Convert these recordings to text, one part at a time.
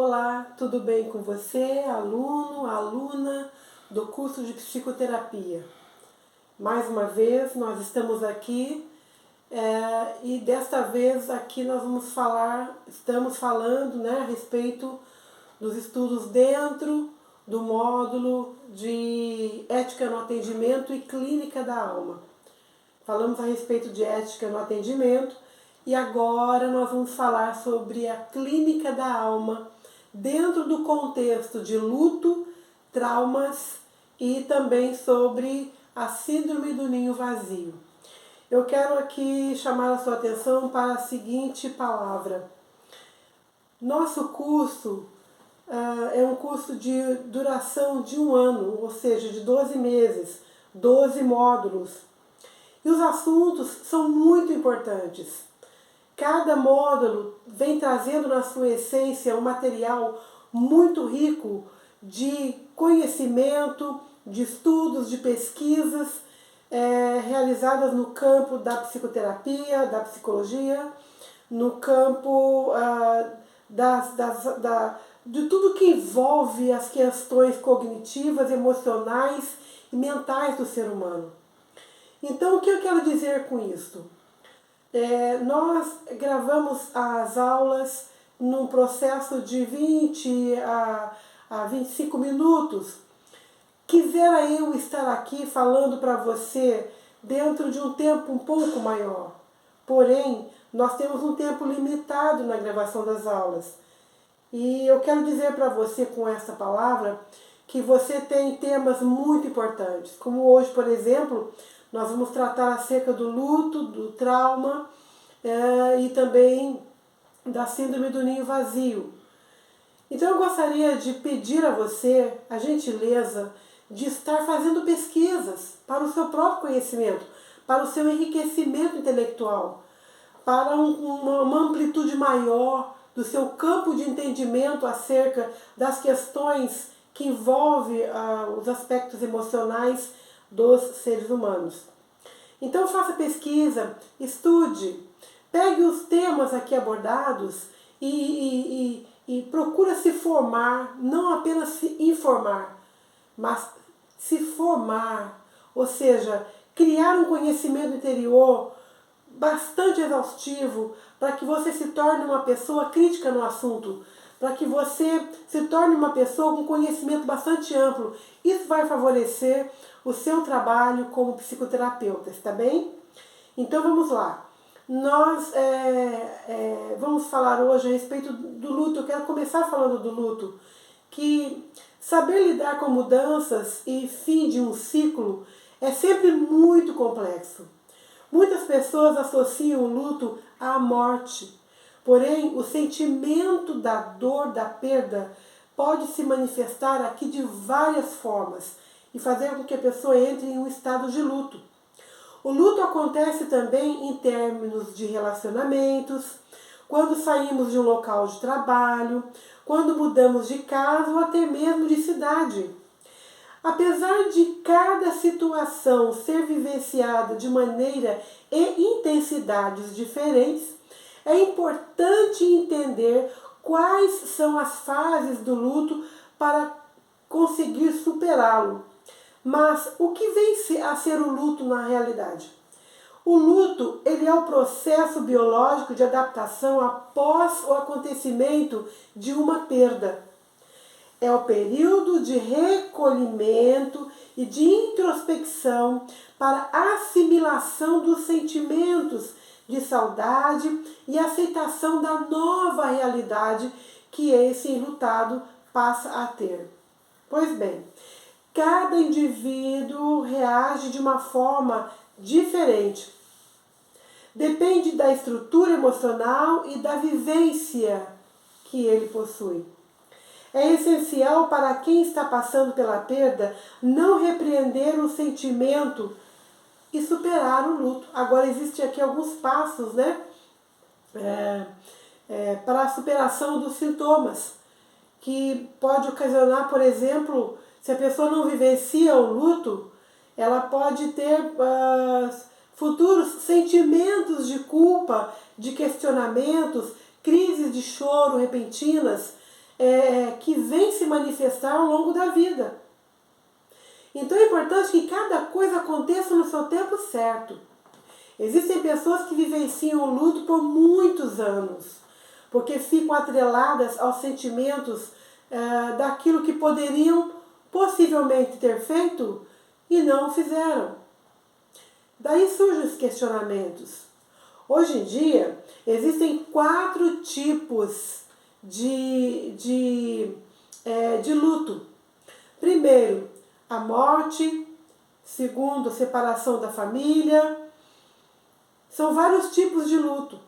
Olá, tudo bem com você, aluno, aluna do curso de psicoterapia? Mais uma vez nós estamos aqui e desta vez aqui nós estamos falando, a respeito dos estudos dentro do módulo de ética no atendimento e clínica da alma. Falamos a respeito de ética no atendimento e agora nós vamos falar sobre a clínica da alma dentro do contexto de luto, traumas e também sobre a síndrome do ninho vazio. Eu quero aqui chamar a sua atenção para a seguinte palavra. Nosso curso é um curso de duração de 1 ano, ou seja, de 12 meses, 12 módulos. E os assuntos são muito importantes. Cada módulo vem trazendo na sua essência um material muito rico de conhecimento, de estudos, de pesquisas realizadas no campo da psicoterapia, da psicologia, no campo de tudo que envolve as questões cognitivas, emocionais e mentais do ser humano. Então, o que eu quero dizer com isso? Nós gravamos as aulas num processo de 20 a 25 minutos. Quisera eu estar aqui falando para você dentro de um tempo um pouco maior. Porém, nós temos um tempo limitado na gravação das aulas. E eu quero dizer para você com essa palavra que você tem temas muito importantes, como hoje, por exemplo, nós vamos tratar acerca do luto, do trauma e também da síndrome do ninho vazio. Então eu gostaria de pedir a você a gentileza de estar fazendo pesquisas para o seu próprio conhecimento, para o seu enriquecimento intelectual, para uma amplitude maior do seu campo de entendimento acerca das questões que envolvem os aspectos emocionais dos seres humanos. Então faça pesquisa, estude, pegue os temas aqui abordados e procura se formar, não apenas se informar, mas se formar, ou seja, criar um conhecimento interior bastante exaustivo para que você se torne uma pessoa crítica no assunto, para que você se torne uma pessoa com conhecimento bastante amplo. Isso vai favorecer o seu trabalho como psicoterapeuta, está bem? Então vamos lá. Nós vamos falar hoje a respeito do luto. Eu quero começar falando do luto, que saber lidar com mudanças e fim de um ciclo é sempre muito complexo. Muitas pessoas associam o luto à morte, porém o sentimento da dor, da perda, pode se manifestar aqui de várias formas e fazer com que a pessoa entre em um estado de luto. O luto acontece também em termos de relacionamentos, quando saímos de um local de trabalho, quando mudamos de casa ou até mesmo de cidade. Apesar de cada situação ser vivenciada de maneira e intensidades diferentes, é importante entender quais são as fases do luto para conseguir superá-lo. Mas o que vem a ser o luto na realidade? O luto ele é o processo biológico de adaptação após o acontecimento de uma perda. É o período de recolhimento e de introspecção para assimilação dos sentimentos de saudade e aceitação da nova realidade que esse enlutado passa a ter. Pois bem, cada indivíduo reage de uma forma diferente. Depende da estrutura emocional e da vivência que ele possui. É essencial para quem está passando pela perda não repreender o sentimento e superar o luto. Agora, existem aqui alguns passos, para a superação dos sintomas, que pode ocasionar, por exemplo, se a pessoa não vivencia o luto, ela pode ter futuros sentimentos de culpa, de questionamentos, crises de choro repentinas, que vem se manifestar ao longo da vida. Então é importante que cada coisa aconteça no seu tempo certo. Existem pessoas que vivenciam o luto por muitos anos, porque ficam atreladas aos sentimentos daquilo que poderiam possivelmente ter feito e não fizeram. Daí surgem os questionamentos. Hoje em dia, existem 4 tipos de luto. Primeiro, a morte. Segundo, a separação da família. São vários tipos de luto.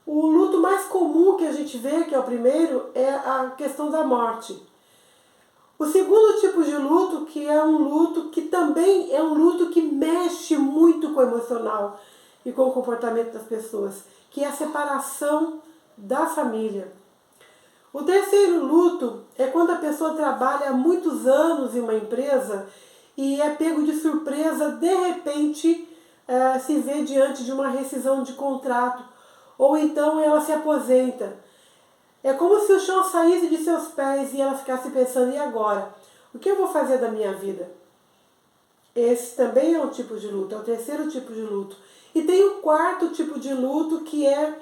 O luto mais comum que a gente vê, que é o primeiro, é a questão da morte. O segundo tipo de luto, que é um luto que também é um luto que mexe muito com o emocional e com o comportamento das pessoas, que é a separação da família. O terceiro luto é quando a pessoa trabalha há muitos anos em uma empresa e é pego de surpresa, de repente se vê diante de uma rescisão de contrato, ou então ela se aposenta. É como se o chão saísse de seus pés e ela ficasse pensando, e agora? O que eu vou fazer da minha vida? Esse também é um tipo de luto, é o terceiro tipo de luto. E tem o quarto tipo de luto, que é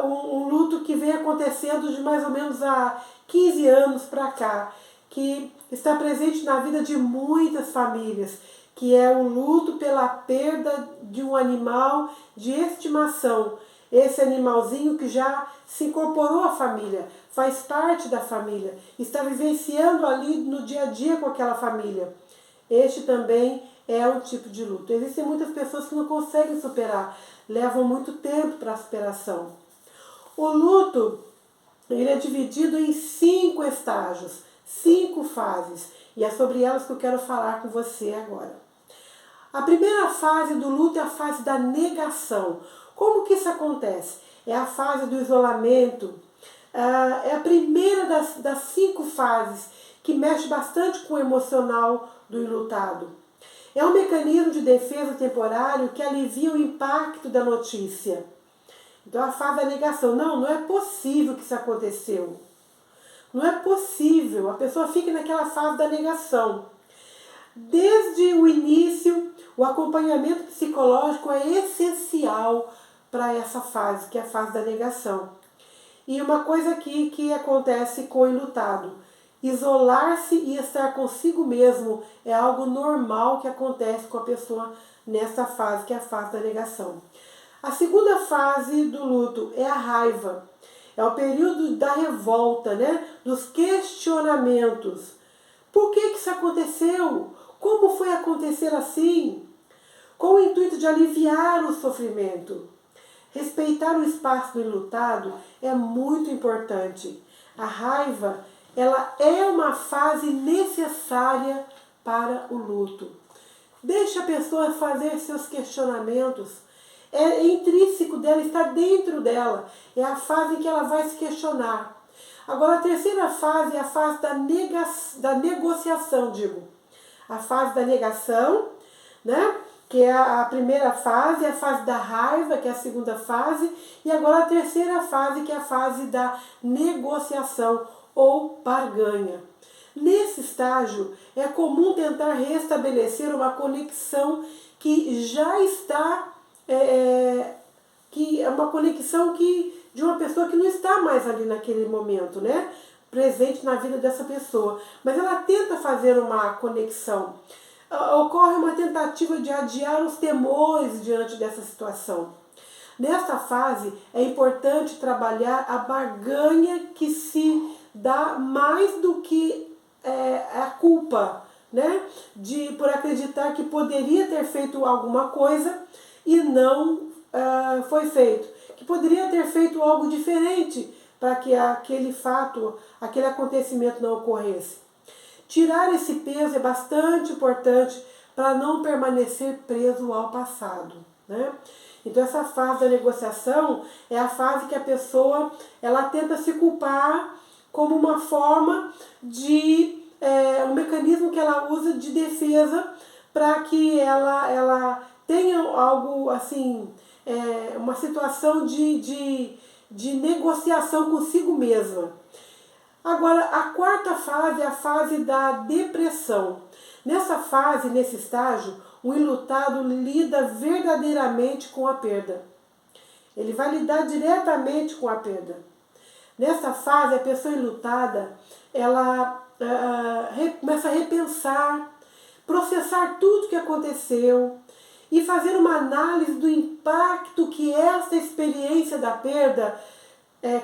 um luto que vem acontecendo de mais ou menos há 15 anos para cá, que está presente na vida de muitas famílias, que é o luto pela perda de um animal de estimação. Esse animalzinho que já se incorporou à família, faz parte da família, está vivenciando ali no dia a dia com aquela família. Este também é um tipo de luto. Existem muitas pessoas que não conseguem superar, levam muito tempo para a superação. O luto, ele é dividido em 5 estágios, 5 fases, e é sobre elas que eu quero falar com você agora. A primeira fase do luto é a fase da negação. Como que isso acontece? É a fase do isolamento. É a primeira das 5 fases que mexe bastante com o emocional do enlutado. É um mecanismo de defesa temporário que alivia o impacto da notícia. Então a fase da negação. Não é possível que isso aconteceu. Não é possível. A pessoa fica naquela fase da negação. Desde o início, o acompanhamento psicológico é essencial para essa fase, que é a fase da negação. E uma coisa aqui que acontece com o enlutado: isolar-se e estar consigo mesmo é algo normal que acontece com a pessoa nessa fase, que é a fase da negação. A segunda fase do luto é a raiva. É o período da revolta, dos questionamentos. Por que isso aconteceu? Como foi acontecer assim? Com o intuito de aliviar o sofrimento. Respeitar o espaço do enlutado é muito importante. A raiva, ela é uma fase necessária para o luto. Deixe a pessoa fazer seus questionamentos. É intrínseco dela, está dentro dela. É a fase em que ela vai se questionar. Agora, a terceira fase é a fase da negociação, A fase da negação, que é a primeira fase, a fase da raiva, que é a segunda fase, e agora a terceira fase, que é a fase da negociação ou barganha. Nesse estágio, é comum tentar restabelecer uma conexão que já está, que é uma conexão de uma pessoa que não está mais ali naquele momento, presente na vida dessa pessoa. Mas ela tenta fazer uma conexão. Ocorre uma tentativa de adiar os temores diante dessa situação. Nesta fase, é importante trabalhar a barganha que se dá mais do que a culpa, por acreditar que poderia ter feito alguma coisa e não foi feito. Que poderia ter feito algo diferente para que aquele fato, aquele acontecimento não ocorresse. Tirar esse peso é bastante importante para não permanecer preso ao passado. Então essa fase da negociação é a fase que a pessoa ela tenta se culpar como uma forma de um mecanismo que ela usa de defesa para que ela tenha algo assim, uma situação de negociação consigo mesma. Agora, a quarta fase é a fase da depressão. Nessa fase, nesse estágio, o enlutado lida verdadeiramente com a perda. Ele vai lidar diretamente com a perda. Nessa fase, a pessoa enlutada, ela começa a repensar, processar tudo que aconteceu e fazer uma análise do impacto que essa experiência da perda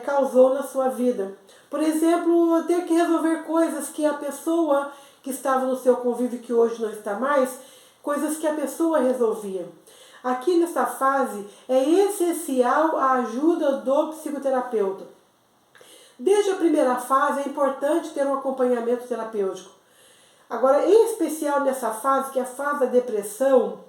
causou na sua vida. Por exemplo, ter que resolver coisas que a pessoa que estava no seu convívio, que hoje não está mais, coisas que a pessoa resolvia. Aqui nessa fase é essencial a ajuda do psicoterapeuta. Desde a primeira fase é importante ter um acompanhamento terapêutico. Agora, em especial nessa fase, que é a fase da depressão,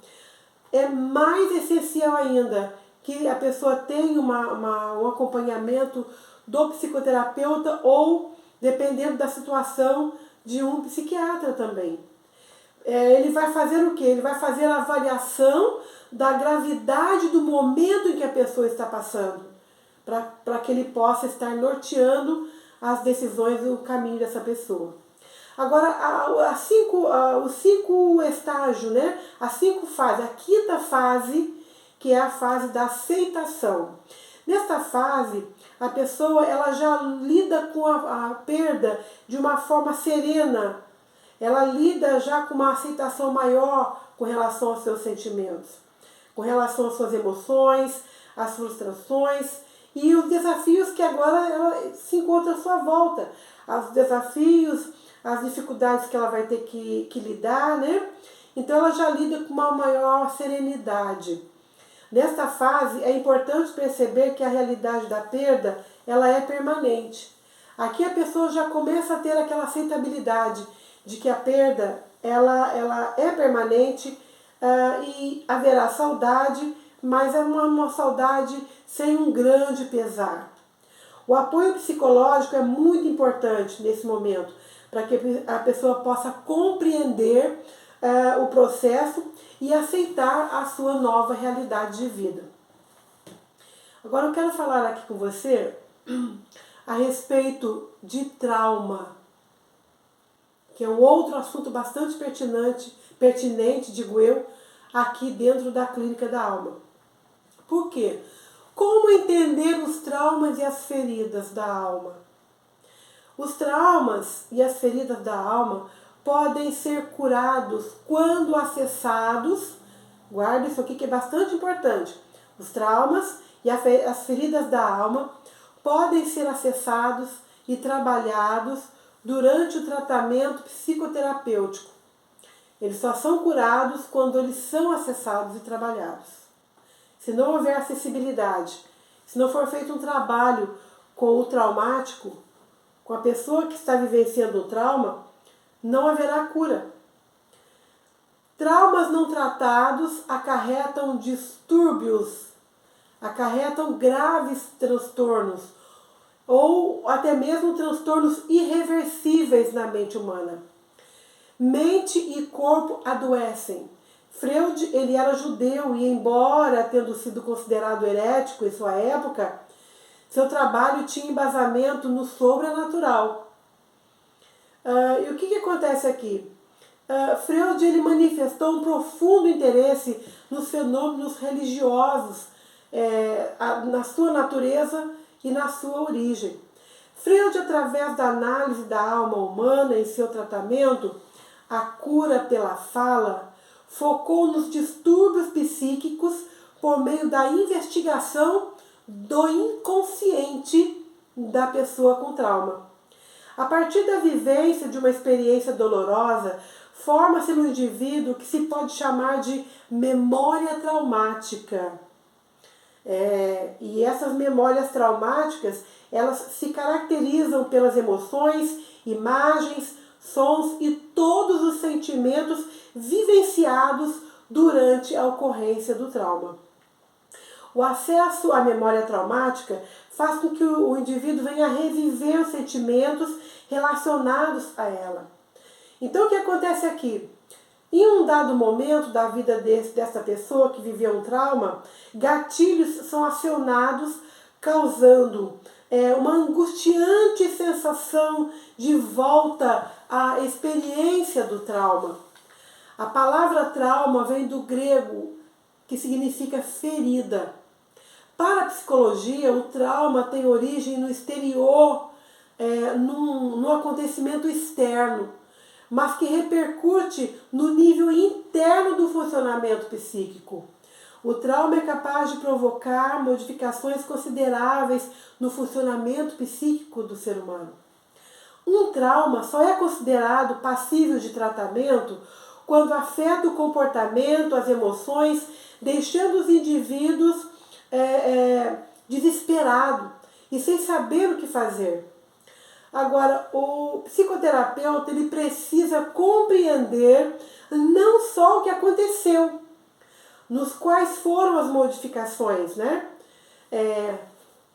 é mais essencial ainda que a pessoa tenha um acompanhamento do psicoterapeuta ou, dependendo da situação, de um psiquiatra também. Ele vai fazer o quê? Ele vai fazer a avaliação da gravidade do momento em que a pessoa está passando, para que ele possa estar norteando as decisões e o caminho dessa pessoa. Agora, os 5 estágios, né? As 5 fases. A quinta fase, que é a fase da aceitação. Nesta fase, a pessoa ela já lida com a perda de uma forma serena. Ela lida já com uma aceitação maior com relação aos seus sentimentos, com relação às suas emoções, às frustrações e os desafios que agora ela se encontra à sua volta. Os desafios, as dificuldades que ela vai ter que lidar, né? Então ela já lida com uma maior serenidade. Nesta fase é importante perceber que a realidade da perda ela é permanente. Aqui a pessoa já começa a ter aquela aceitabilidade de que a perda ela é permanente e haverá saudade, mas é uma saudade sem um grande pesar. O apoio psicológico é muito importante nesse momento, para que a pessoa possa compreender o processo e aceitar a sua nova realidade de vida. Agora eu quero falar aqui com você a respeito de trauma, que é um outro assunto bastante pertinente, digo eu, aqui dentro da Clínica da Alma. Por quê? Como entender os traumas e as feridas da alma? Os traumas e as feridas da alma podem ser curados quando acessados. Guarda isso aqui que é bastante importante. Os traumas e as feridas da alma podem ser acessados e trabalhados durante o tratamento psicoterapêutico. Eles só são curados quando eles são acessados e trabalhados. Se não houver acessibilidade, se não for feito um trabalho com o traumático, com a pessoa que está vivenciando o trauma, não haverá cura. Traumas não tratados acarretam distúrbios, acarretam graves transtornos ou até mesmo transtornos irreversíveis na mente humana. Mente e corpo adoecem. Freud, ele era judeu e, embora tendo sido considerado herético em sua época, seu trabalho tinha embasamento no sobrenatural. E o que acontece aqui? Freud ele manifestou um profundo interesse nos fenômenos religiosos, na sua natureza e na sua origem. Freud, através da análise da alma humana em seu tratamento, A Cura pela Fala, focou nos distúrbios psíquicos por meio da investigação do inconsciente da pessoa com trauma. A partir da vivência de uma experiência dolorosa, forma-se no indivíduo que se pode chamar de memória traumática. E essas memórias traumáticas, elas se caracterizam pelas emoções, imagens, sons e todos os sentimentos vivenciados durante a ocorrência do trauma. O acesso à memória traumática faz com que o indivíduo venha a reviver os sentimentos relacionados a ela. Então o que acontece aqui? Em um dado momento da vida dessa pessoa que viveu um trauma, gatilhos são acionados, causando uma angustiante sensação de volta à experiência do trauma. A palavra trauma vem do grego, que significa ferida. Para a psicologia, o trauma tem origem no exterior, num acontecimento externo, mas que repercute no nível interno do funcionamento psíquico. O trauma é capaz de provocar modificações consideráveis no funcionamento psíquico do ser humano. Um trauma só é considerado passível de tratamento quando afeta o comportamento, as emoções, deixando os indivíduos desesperados e sem saber o que fazer. Agora, o psicoterapeuta ele precisa compreender não só o que aconteceu, nos quais foram as modificações, né?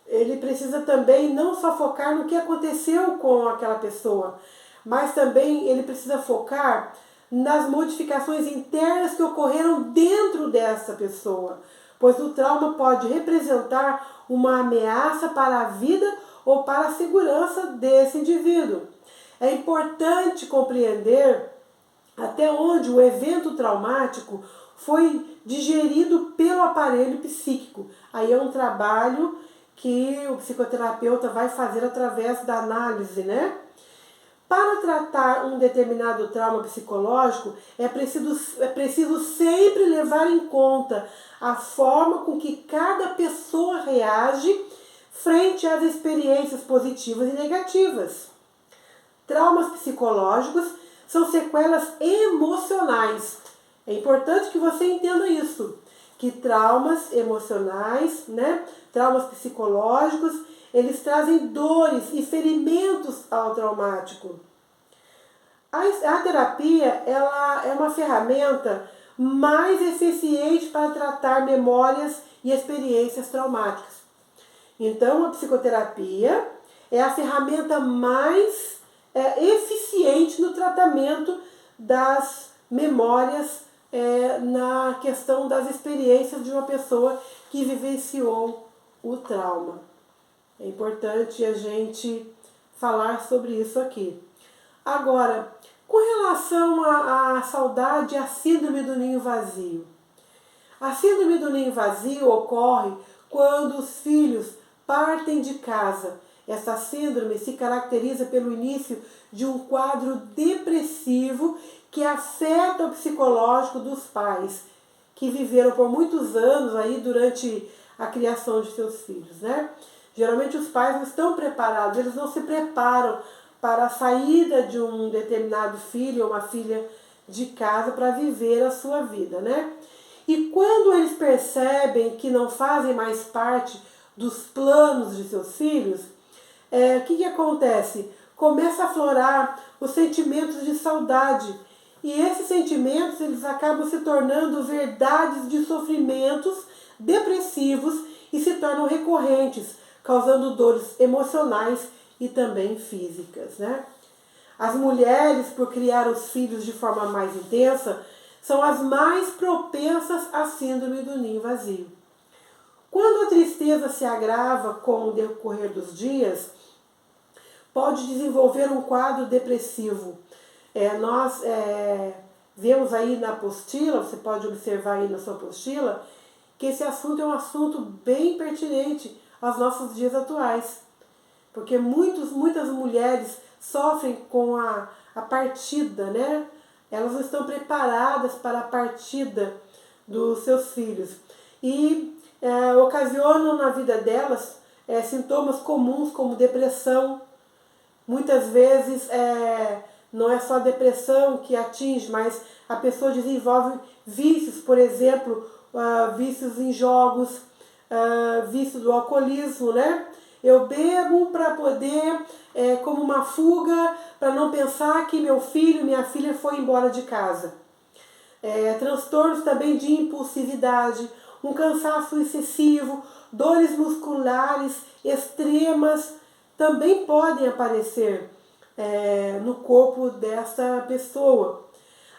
Ele precisa também não só focar no que aconteceu com aquela pessoa, mas também ele precisa focar nas modificações internas que ocorreram dentro dessa pessoa, pois o trauma pode representar uma ameaça para a vida ou para a segurança desse indivíduo. É importante compreender até onde o evento traumático foi digerido pelo aparelho psíquico. Aí é um trabalho que o psicoterapeuta vai fazer através da análise, né? Para tratar um determinado trauma psicológico, é preciso sempre levar em conta a forma com que cada pessoa reage frente às experiências positivas e negativas. Traumas psicológicos são sequelas emocionais. É importante que você entenda isso, que traumas emocionais, né, traumas psicológicos, eles trazem dores e ferimentos ao traumático. A terapia ela é uma ferramenta mais eficiente para tratar memórias e experiências traumáticas. Então, a psicoterapia é a ferramenta mais eficiente no tratamento das memórias na questão das experiências de uma pessoa que vivenciou o trauma. É importante a gente falar sobre isso aqui. Agora, com relação à saudade e à síndrome do ninho vazio. A síndrome do ninho vazio ocorre quando os filhos partem de casa. Essa síndrome se caracteriza pelo início de um quadro depressivo que afeta o psicológico dos pais, que viveram por muitos anos aí durante a criação de seus filhos, né? Geralmente os pais não estão preparados, eles não se preparam para a saída de um determinado filho ou uma filha de casa para viver a sua vida, né? E quando eles percebem que não fazem mais parte dos planos de seus filhos, o que acontece? Começa a aflorar os sentimentos de saudade. E esses sentimentos eles acabam se tornando verdades de sofrimentos depressivos e se tornam recorrentes, causando dores emocionais e também físicas, né? As mulheres, por criar os filhos de forma mais intensa, são as mais propensas à síndrome do ninho vazio. Quando a tristeza se agrava com o decorrer dos dias, pode desenvolver um quadro depressivo. Nós vemos aí na apostila, você pode observar aí na sua apostila, que esse assunto é um assunto bem pertinente aos nossos dias atuais. Porque muitas mulheres sofrem com a partida, né? Elas não estão preparadas para a partida dos seus filhos. E ocasionam na vida delas sintomas comuns como depressão. Muitas vezes não é só a depressão que atinge, mas a pessoa desenvolve vícios, por exemplo, vícios em jogos, vício do alcoolismo, né? Eu bebo para poder, como uma fuga, para não pensar que meu filho, minha filha foi embora de casa. Transtornos também de impulsividade, um cansaço excessivo, dores musculares extremas também podem aparecer no corpo dessa pessoa.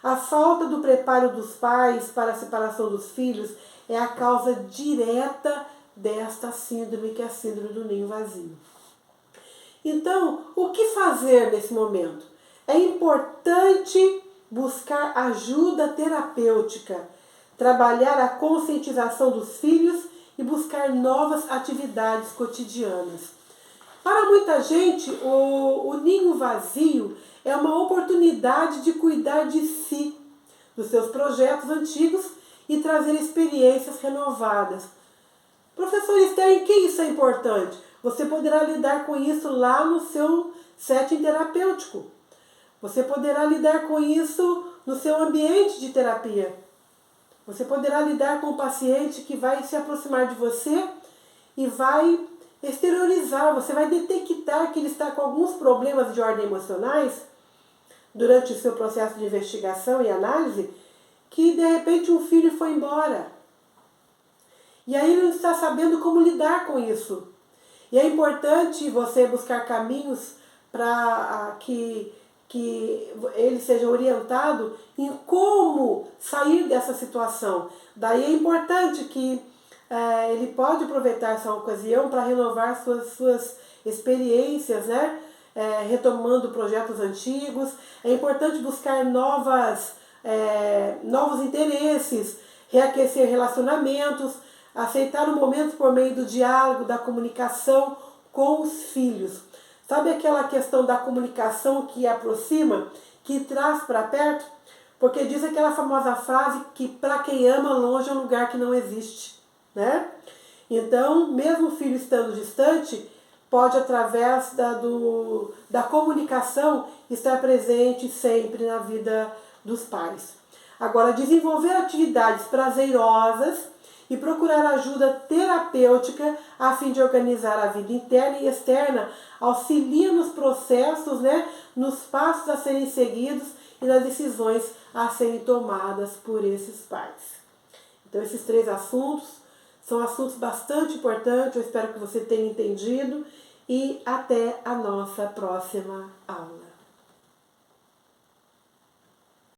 A falta do preparo dos pais para a separação dos filhos é a causa direta desta síndrome, que é a síndrome do ninho vazio. Então, o que fazer nesse momento? É importante buscar ajuda terapêutica, trabalhar a conscientização dos filhos e buscar novas atividades cotidianas. Para muita gente, o ninho vazio é uma oportunidade de cuidar de si, dos seus projetos antigos e trazer experiências renovadas. Professor Esther, em que isso é importante? Você poderá lidar com isso lá no seu setting terapêutico. Você poderá lidar com isso no seu ambiente de terapia. Você poderá lidar com o paciente que vai se aproximar de você e vai exteriorizar, você vai detectar que ele está com alguns problemas de ordem emocionais durante o seu processo de investigação e análise, que de repente um filho foi embora. E aí ele não está sabendo como lidar com isso. E é importante você buscar caminhos para que ele seja orientado em como sair dessa situação. Daí é importante que ele pode aproveitar essa ocasião para renovar suas experiências, né? Retomando projetos antigos. É importante buscar novos interesses, reaquecer relacionamentos, aceitar o momento por meio do diálogo, da comunicação com os filhos. Sabe aquela questão da comunicação que aproxima, que traz para perto? Porque diz aquela famosa frase que para quem ama, longe é um lugar que não existe, né? Então, mesmo o filho estando distante, pode, através da comunicação, estar presente sempre na vida dos pais. Agora, desenvolver atividades prazerosas e procurar ajuda terapêutica a fim de organizar a vida interna e externa auxilia nos processos, né, nos passos a serem seguidos e nas decisões a serem tomadas por esses pais. Então, esses 3 assuntos são assuntos bastante importantes, eu espero que você tenha entendido e até a nossa próxima aula.